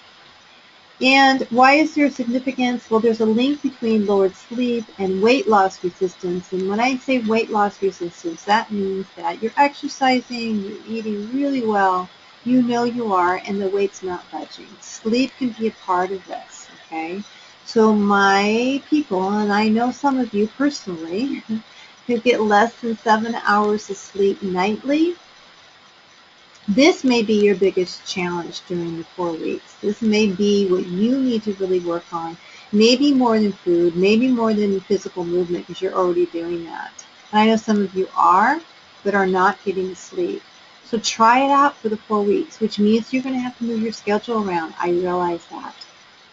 And why is there significance? Well, there's a link between lowered sleep and weight loss resistance. And when I say weight loss resistance, that means that you're exercising, you're eating really well, you know you are, and the weight's not budging. Sleep can be a part of this, okay? So my people, and I know some of you personally, who get less than 7 hours of sleep nightly, this may be your biggest challenge during the 4 weeks. This may be what you need to really work on. Maybe more than food, maybe more than physical movement because you're already doing that. And I know some of you are, but are not getting sleep. So try it out for the 4 weeks, which means you're going to have to move your schedule around. I realize that.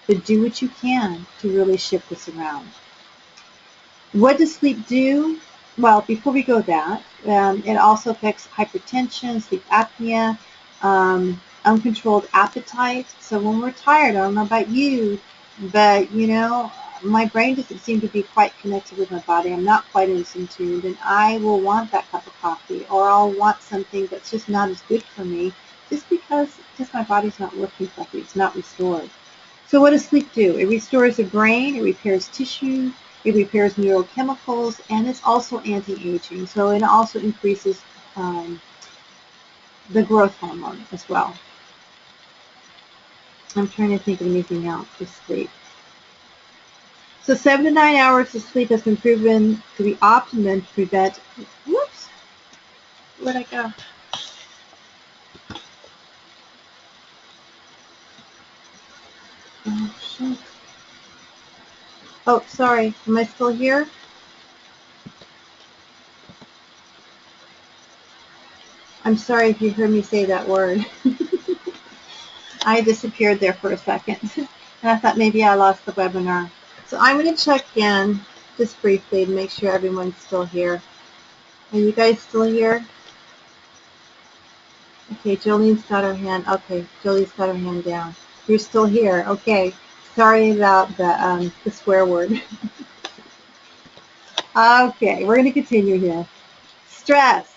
But do what you can to really shift this around. What does sleep do? Well, before we go that, it also affects hypertension, sleep apnea, uncontrolled appetite. So when we're tired, I don't know about you, but my brain doesn't seem to be quite connected with my body. I'm not quite in tune, and I will want that cup of coffee, or I'll want something that's just not as good for me, just because my body's not working properly. It's not restored. So what does sleep do? It restores the brain, it repairs tissue, it repairs neurochemicals, and it's also anti-aging. So it also increases the growth hormone as well. I'm trying to think of anything else for sleep. So 7 to 9 hours of sleep has been proven to be optimum to prevent, whoops, where'd I go? Oh, shit. Oh, sorry, am I still here? I'm sorry if you heard me say that word. I disappeared there for a second, and I thought maybe I lost the webinar. So I'm going to check in just briefly to make sure everyone's still here. Are you guys still here? Okay, Jolene's got her hand. Okay, Jolie's got her hand down. You're still here. Okay, sorry about the swear word. Okay, we're going to continue here. Stress.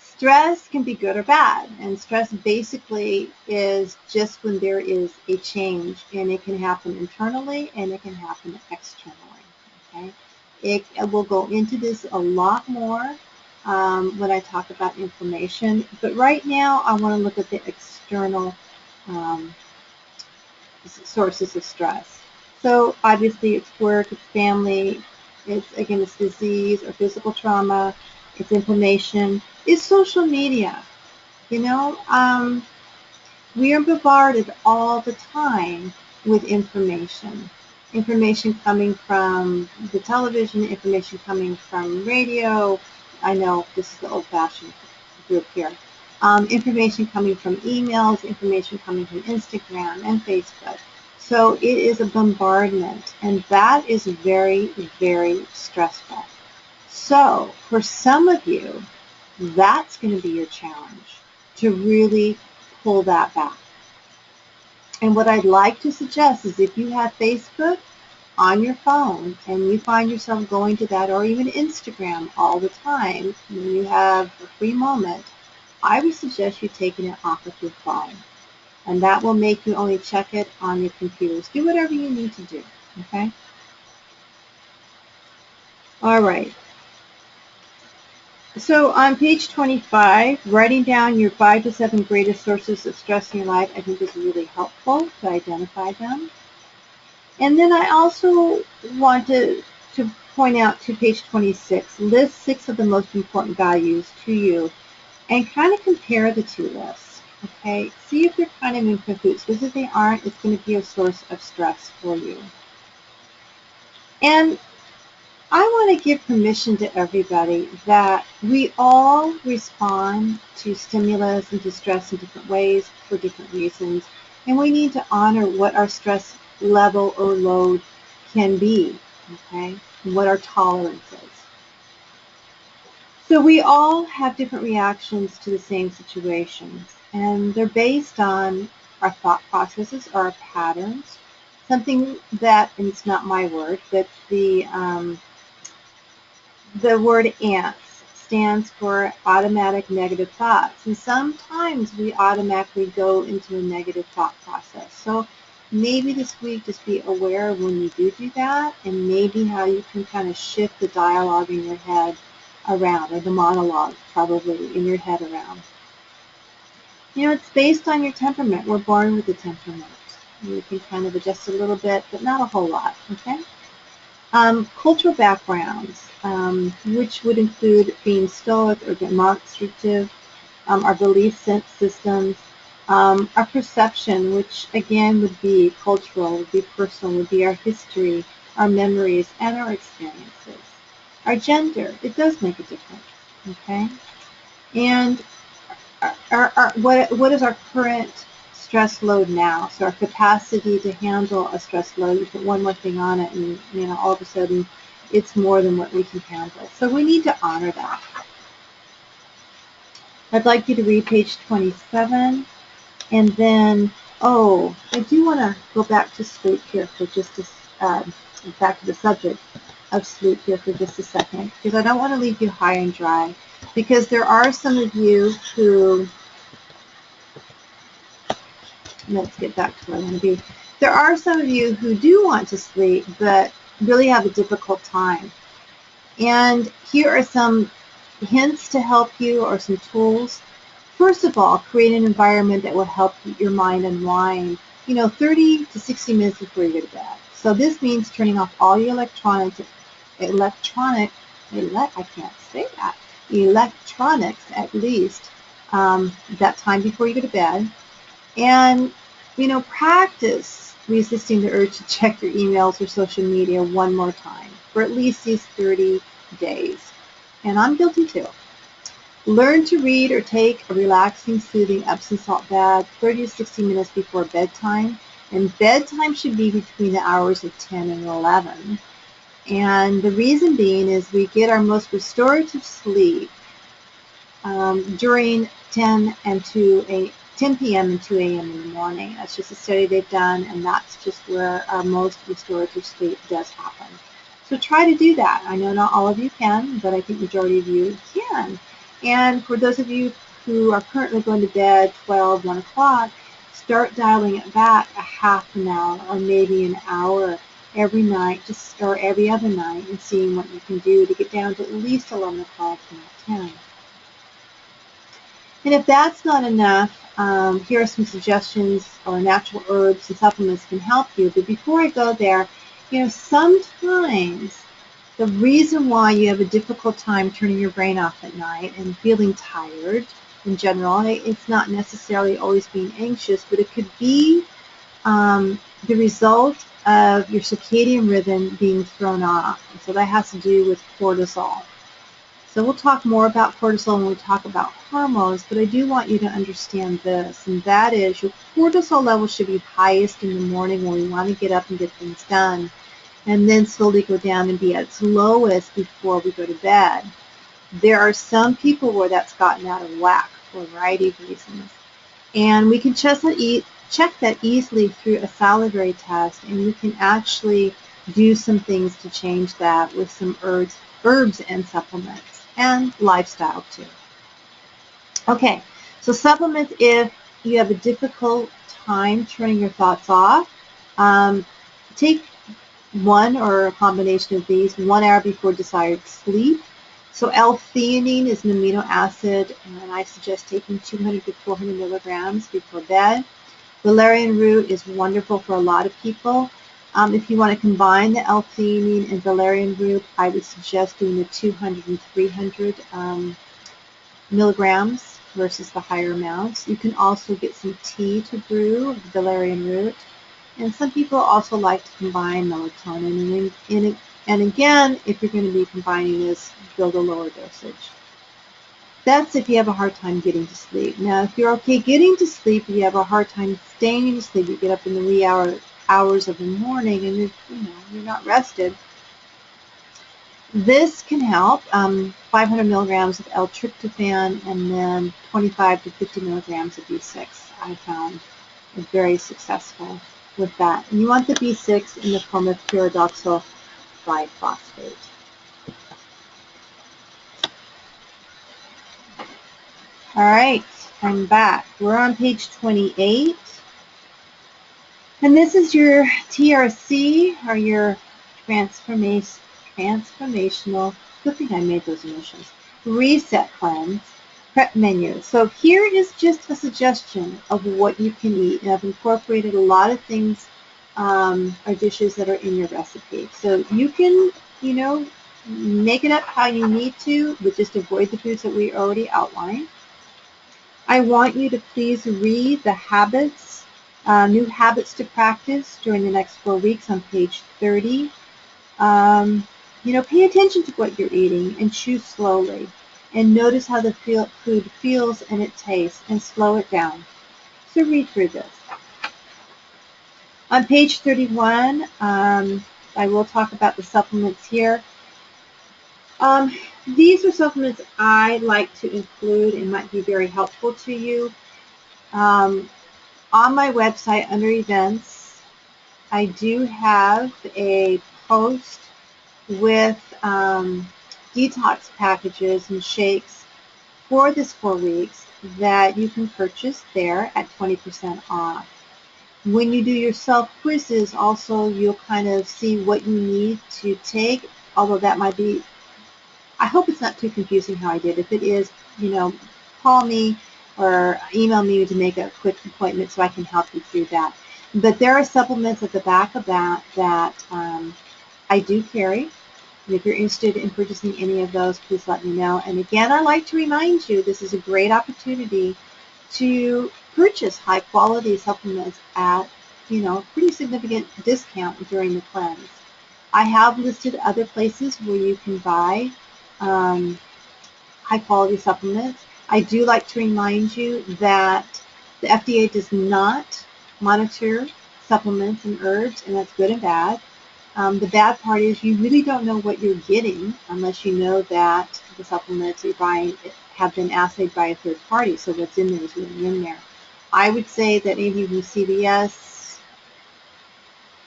Stress can be good or bad, and stress basically is just when there is a change, and it can happen internally and it can happen externally. Okay, it will go into this a lot more when I talk about inflammation, but right now I want to look at the external sources of stress. So obviously it's work, it's family, it's disease or physical trauma, it's inflammation, it's social media. We are bombarded all the time with information. Information coming from the television, information coming from radio. I know this is the old-fashioned group here. Information coming from emails, information coming from Instagram and Facebook. So it is a bombardment, and that is very, very stressful. So for some of you, that's going to be your challenge, to really pull that back. And what I'd like to suggest is if you have Facebook on your phone and you find yourself going to that, or even Instagram all the time when you have a free moment, I would suggest you taking it off of your phone. And that will make you only check it on your computers. Do whatever you need to do, okay? All right. So on page 25, writing down your 5 to 7 greatest sources of stress in your life, I think is really helpful to identify them. And then I also want to point out to page 26, list 6 of the most important values to you and kind of compare the two lists, okay? See if they're kind of in cahoots, because if they aren't, it's going to be a source of stress for you. And I want to give permission to everybody that we all respond to stimulus and to stress in different ways for different reasons, and we need to honor what our stress level or load can be, okay, and what our tolerance is. So we all have different reactions to the same situations, and they're based on our thought processes or our patterns, something that, and it's not my word, but the word ANTS stands for automatic negative thoughts. And sometimes we automatically go into a negative thought process. So maybe this week just be aware of when you do that, and maybe how you can kind of shift the dialogue in your head around, or the monologue probably in your head around. You know, it's based on your temperament. We're born with a temperament. You can kind of adjust a little bit, but not a whole lot, okay? Cultural backgrounds, which would include being stoic or demonstrative, our belief systems, our perception, which again would be cultural, would be personal, would be our history, our memories, and our experiences. Our gender, it does make a difference, okay? And what is our current stress load now? So our capacity to handle a stress load, you put one more thing on it, and you know, all of a sudden it's more than what we can handle. So we need to honor that. I'd like you to read page 27, and then, I do want to go back to sleep here for just back to the subject of sleep here for just a second, because I don't want to leave you high and dry, because there are some of you who, let's get back to where I want to be. There are some of you who do want to sleep, but really have a difficult time. And here are some hints to help you, or some tools. First of all, create an environment that will help your mind unwind, 30 to 60 minutes before you go to bed. So this means turning off all your electronics at least that time before you go to bed. And, practice resisting the urge to check your emails or social media one more time for at least these 30 days. And I'm guilty too. Learn to read or take a relaxing, soothing Epsom salt bath 30 to 60 minutes before bedtime. And bedtime should be between the hours of 10 and 11. And the reason being is we get our most restorative sleep during 10 p.m. and 2 a.m. in the morning. That's just a study they've done, and that's just where our most restorative sleep does happen. So try to do that. I know not all of you can, but I think the majority of you can. And for those of you who are currently going to bed 12, 1 o'clock, start dialing it back a half an hour or maybe an hour every night, or every other night, and seeing what you can do to get down to at least 11 o'clock, not 10. And if that's not enough, here are some suggestions, or natural herbs and supplements can help you. But before I go there, sometimes the reason why you have a difficult time turning your brain off at night and feeling tired in general, it's not necessarily always being anxious, but it could be the result of your circadian rhythm being thrown off. And so that has to do with cortisol. So we'll talk more about cortisol when we talk about hormones, but I do want you to understand this, and that is your cortisol level should be highest in the morning when we want to get up and get things done, and then slowly go down and be at its lowest before we go to bed. There are some people where that's gotten out of whack for a variety of reasons. And we can check that easily through a salivary test, and we can actually do some things to change that with some herbs and supplements, and lifestyle too. Okay, so supplements, if you have a difficult time turning your thoughts off, take one or a combination of these 1 hour before desired sleep. So L-theanine is an amino acid, and I suggest taking 200 to 400 milligrams before bed. Valerian root is wonderful for a lot of people. If you want to combine the L-theanine and valerian root, I would suggest doing the 200 and 300 milligrams versus the higher amounts. You can also get some tea to brew of valerian root. And some people also like to combine melatonin. And again, if you're going to be combining this, build a lower dosage. That's if you have a hard time getting to sleep. Now, if you're okay getting to sleep, you have a hard time staying to sleep, you get up in the wee hours of the morning and you're not rested, this can help. 500 milligrams of L-tryptophan and then 25 to 50 milligrams of B6 I found very successful with that. And you want the B6 in the form of pyridoxal biphosphate. All right, I'm back. We're on page 28. And this is your TRC, or your transformational, good thing I made those initials, reset cleanse prep menu. So here is just a suggestion of what you can eat. And I've incorporated a lot of things or dishes that are in your recipe. So you can, make it up how you need to, but just avoid the foods that we already outlined. I want you to please read the habits, new habits to practice during the next 4 weeks on page 30. Pay attention to what you're eating and chew slowly. And notice how the food feels and it tastes, and slow it down. So read through this. On page 31, I will talk about the supplements here. These are supplements I like to include and might be very helpful to you. On my website under events, I do have a post with detox packages and shakes for this 4 weeks that you can purchase there at 20% off. When you do your self-quizzes, also you'll kind of see what you need to take, although that might be, I hope it's not too confusing how I did. If it is, call me or email me to make a quick appointment so I can help you through that. But there are supplements at the back of that I do carry. And if you're interested in purchasing any of those, please let me know. And again, I'd like to remind you, this is a great opportunity to purchase high quality supplements at, pretty significant discount during the cleanse. I have listed other places where you can buy high quality supplements. I do like to remind you that the FDA does not monitor supplements and herbs, and that's good and bad. The bad part is you really don't know what you're getting unless you know that the supplements you're buying have been assayed by a third party, so what's in there is really in there. I would say that any from CVS,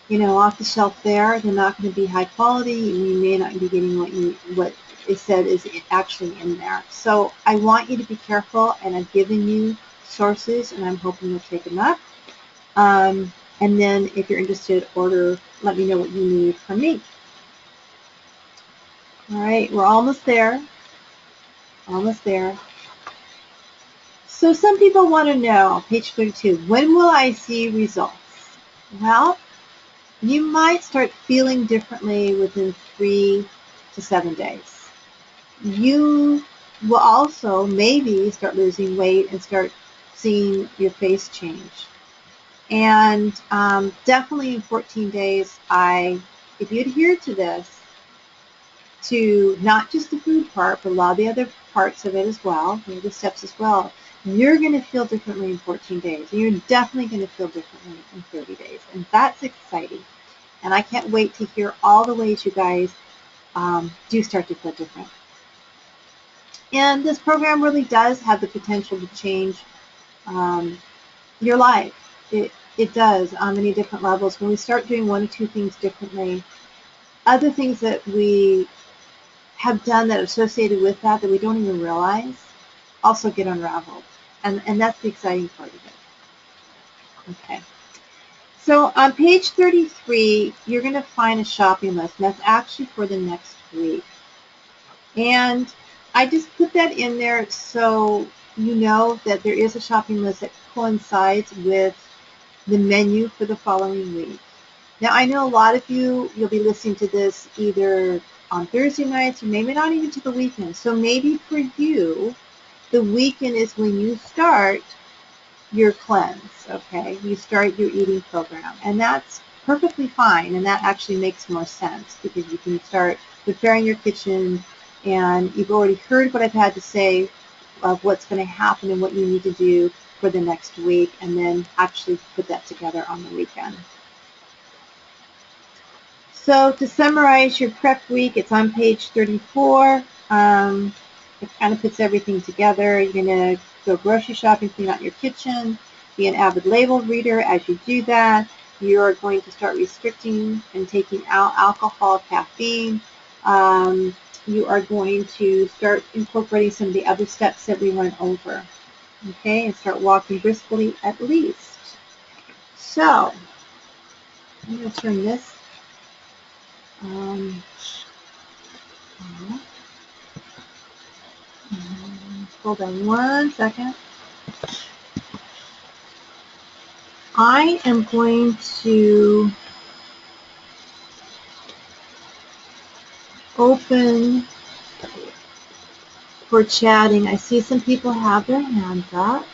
off the shelf there, they're not going to be high quality, and you may not be getting what it said is actually in there. So I want you to be careful, and I've given you sources, and I'm hoping you'll take them up. And then if you're interested, let me know what you need from me. All right, we're almost there. Almost there. So some people want to know, page 32, when will I see results? Well, you might start feeling differently within 3 to 7 days. You will also maybe start losing weight and start seeing your face change. And definitely in 14 days, if you adhere to this, to not just the food part, but a lot of the other parts of it as well, the steps as well, you're going to feel differently in 14 days. And you're definitely going to feel differently in 30 days. And that's exciting. And I can't wait to hear all the ways you guys do start to feel different. And this program really does have the potential to change your life. It does on many different levels. When we start doing one or two things differently, other things that we have done that are associated with that we don't even realize also get unraveled. And that's the exciting part of it. Okay. So on page 33, you're going to find a shopping list, and that's actually for the next week. And I just put that in there so you know that there is a shopping list that coincides with the menu for the following week. Now, I know a lot of you'll be listening to this either on Thursday nights or maybe not even to the weekend. So maybe for you, the weekend is when you start your cleanse, okay? You start your eating program. And that's perfectly fine. And that actually makes more sense because you can start preparing your kitchen, and you've already heard what I've had to say of what's going to happen and what you need to do for the next week, and then actually put that together on the weekend. So to summarize your prep week, it's on page 34. It kind of puts everything together. You're going to go grocery shopping, clean out your kitchen, be an avid label reader as you do that. You're going to start restricting and taking out alcohol, caffeine. You are going to start incorporating some of the other steps that we went over. Okay, and start walking briskly at least. So, I'm going to turn this. Hold on one second. I am going to open for chatting. I see some people have their hands up.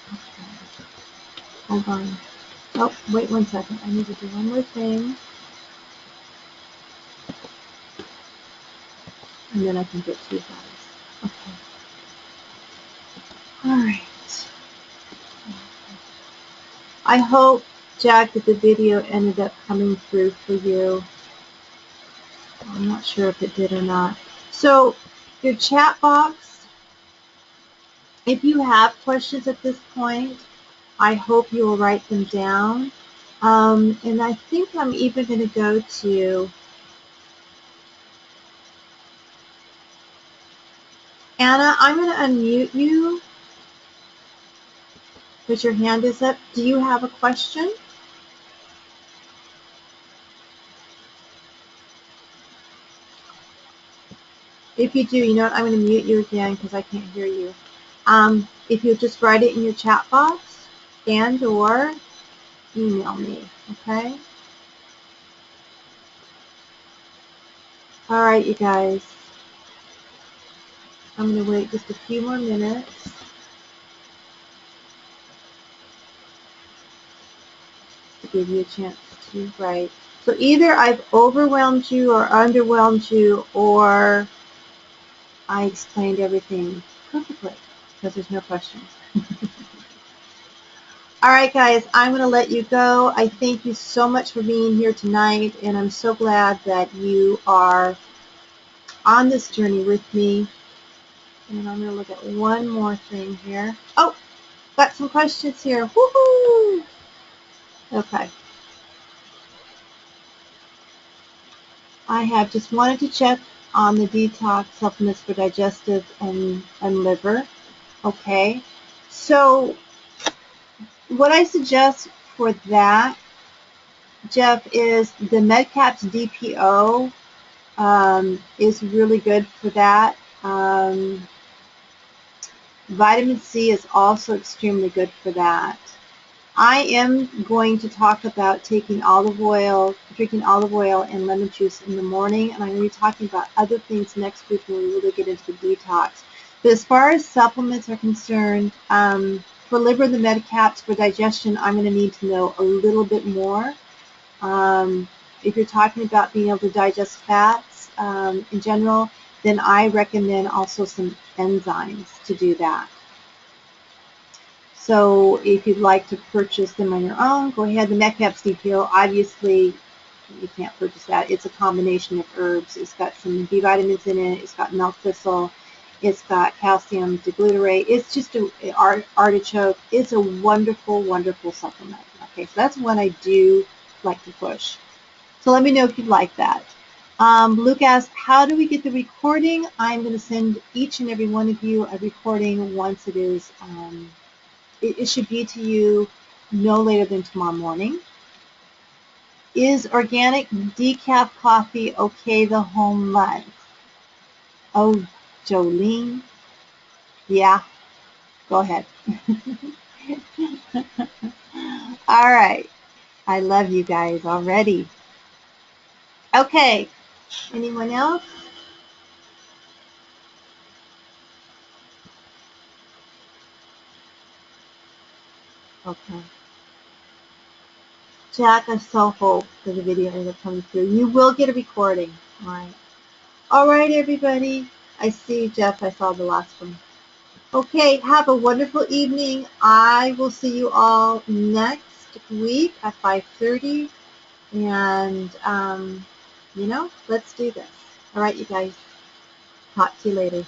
Okay. Hold on. Oh, wait 1 second. I need to do one more thing. And then I can get to you guys. Okay. All right. I hope, Jack, that the video ended up coming through for you. I'm not sure if it did or not. So, your chat box, if you have questions at this point, I hope you will write them down. And I think I'm even going to go to Anna. I'm going to unmute you because your hand is up. Do you have a question? If you do, you know what? I'm going to mute you again because I can't hear you. If you just write it in your chat box and or email me, okay? All right, you guys. I'm going to wait just a few more minutes to give you a chance to write. So either I've overwhelmed you or underwhelmed you, or I explained everything perfectly because there's no questions. All right, guys, I'm going to let you go. I thank you so much for being here tonight, and I'm so glad that you are on this journey with me. And I'm going to look at one more thing here. Oh, got some questions here. Woohoo! Okay. I have just wanted to check on the detox supplements for digestive and liver. Okay. So what I suggest for that, Jeff, is the MedCap's DPO is really good for that. Vitamin C is also extremely good for that. I am going to talk about taking olive oil, drinking olive oil and lemon juice in the morning, and I'm going to be talking about other things next week when we really get into the detox. But as far as supplements are concerned, for liver, the Medicaps, for digestion, I'm going to need to know a little bit more. If you're talking about being able to digest fats in general, then I recommend also some enzymes to do that. So if you'd like to purchase them on your own, go ahead. The Metcalfe's DPO, obviously, you can't purchase that. It's a combination of herbs. It's got some B vitamins in it. It's got milk thistle. It's got calcium deglutarate. It's just an artichoke. It's a wonderful, wonderful supplement. Okay, so that's one I do like to push. So let me know if you'd like that. Luke asked, how do we get the recording? I'm going to send each and every one of you a recording once it is, it should be to you no later than tomorrow morning. Is organic decaf coffee okay the home length? Oh, Jolene. Yeah, go ahead. All right. I love you guys already. Okay. Anyone else? Okay. Jack, I so hope that the video ended up coming through. You will get a recording. All right. All right, everybody. I see Jeff. I saw the last one. Okay, have a wonderful evening. I will see you all next week at 5:30. And, let's do this. All right, you guys. Talk to you later.